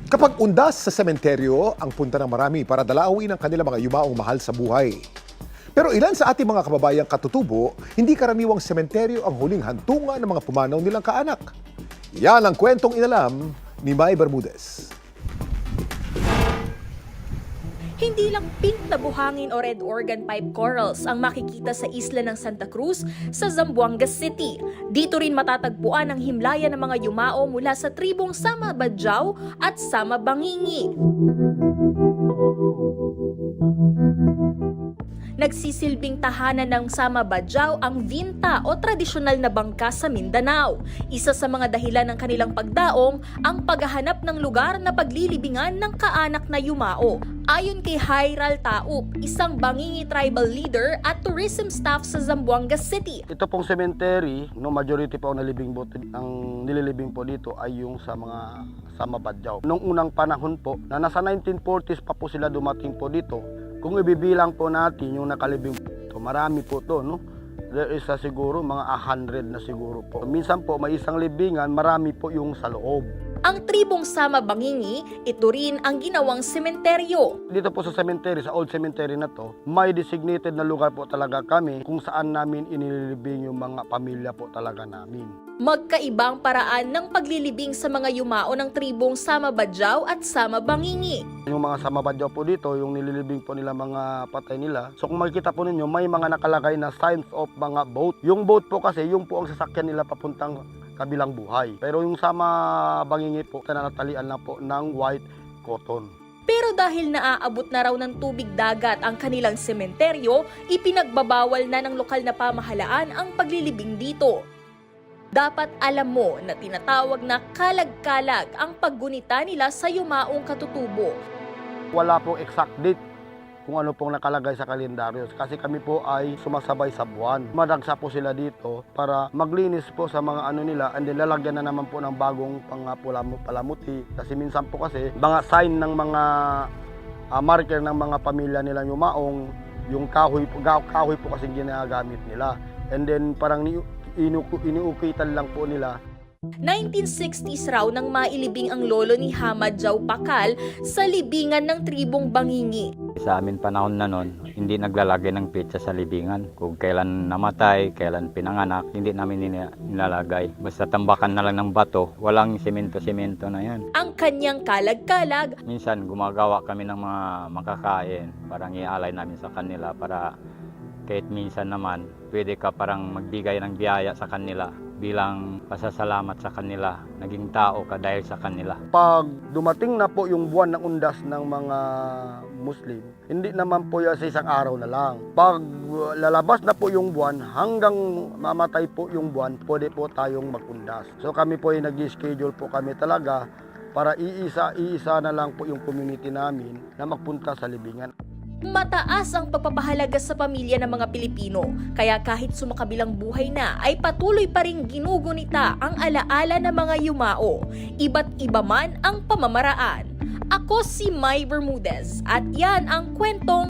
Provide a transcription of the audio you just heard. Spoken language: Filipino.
Kapag undas sa sementeryo ang punta ng marami para dalawin ang kanilang mga yumaong mahal sa buhay. Pero ilan sa ating mga kababayang katutubo, hindi karaniwang sementeryo ang huling hantungan ng mga pumanaw nilang kaanak. Yan ang kwentong inalam ni Mai Bermudez. Hindi lang pink na buhangin o red organ pipe corals ang makikita sa isla ng Santa Cruz sa Zamboanga City. Dito rin matatagpuan ang himlayan ng mga yumao mula sa tribong Sama Badjao at Sama Bangingi. Nagsisilbing tahanan ng Sama Badjao ang Vinta o tradisyonal na bangka sa Mindanao. Isa sa mga dahilan ng kanilang pagdaong ang paghahanap ng lugar na paglilibingan ng kaanak na yumao. Ayon kay Hyral Taup, isang Bangingi tribal leader at tourism staff sa Zamboanga City. Ito pong cemetery, majority po ang nililibing po dito ay yung sa mga Sama Badjao. Noong unang panahon po, na nasa 1940s pa po sila dumating po dito, kung ibibilang po natin yung nakalibing po, marami po to, no? There is siguro mga 100 na siguro po. Minsan po may isang libingan, marami po yung sa loob. Ang tribong Sama Bangingi, ito rin ang ginawang sementeryo. Dito po sa cemetery, sa old cemetery na to, may designated na lugar po talaga kami kung saan namin inililibing yung mga pamilya po talaga namin. Magkaibang paraan ng paglilibing sa mga yumao ng tribong Sama Badjao at Sama Bangingi. Yung mga Sama Badjao po dito, yung nililibing po nila mga patay nila. So kung makikita po ninyo, may mga nakalagay na signs of mga boat. Yung boat po kasi, yung po ang sasakyan nila papuntang kabilang buhay. Pero yung Sama Bangingi po, nanatalian na po ng white cotton. Pero dahil naaabot na raw ng tubig dagat ang kanilang sementeryo, ipinagbabawal na ng lokal na pamahalaan ang paglilibing dito. Dapat alam mo na tinatawag na kalag-kalag ang paggunita nila sa yumaong katutubo. Wala pong exact date kung ano pong nakalagay sa kalendaryo. Kasi kami po ay sumasabay sa buwan. Madagsa po sila dito para maglinis po sa mga ano nila and then lalagyan na naman po ng bagong palamuti. Kasi minsan po kasi mga sign ng mga marker ng mga pamilya nila yumaong, yung kahoy po kasi ginagamit nila. And then parang iniukitan lang po nila. 1960s raw nang mailibing ang lolo ni Hamad Jau Pakal sa libingan ng tribong Bangingi. Sa amin panahon na noon, hindi naglalagay ng petsa sa libingan. Kung kailan namatay, kailan pinanganak, hindi namin nilalagay. Basta tambakan na lang ng bato, walang semento-semento na yan. Ang kanyang kalag-kalag. Minsan gumagawa kami ng mga makakain, parang ialay namin sa kanila para kahit minsan naman, pwede ka parang magbigay ng biyaya sa kanila bilang pasasalamat sa kanila, naging tao ka dahil sa kanila. Pag dumating na po yung buwan ng undas ng mga Muslim, hindi naman po yan sa isang araw na lang. Pag lalabas na po yung buwan, hanggang mamatay po yung buwan, pwede po tayong mag-undas. So kami po ay nag-schedule po kami talaga para iisa na lang po yung community namin na magpunta sa libingan. Mataas ang pagpapahalaga sa pamilya ng mga Pilipino, kaya kahit sumakabilang buhay na ay patuloy pa ring ginugunita ang alaala ng mga yumao, iba't iba man ang pamamaraan. Ako si Mai Bermudez at yan ang kwentong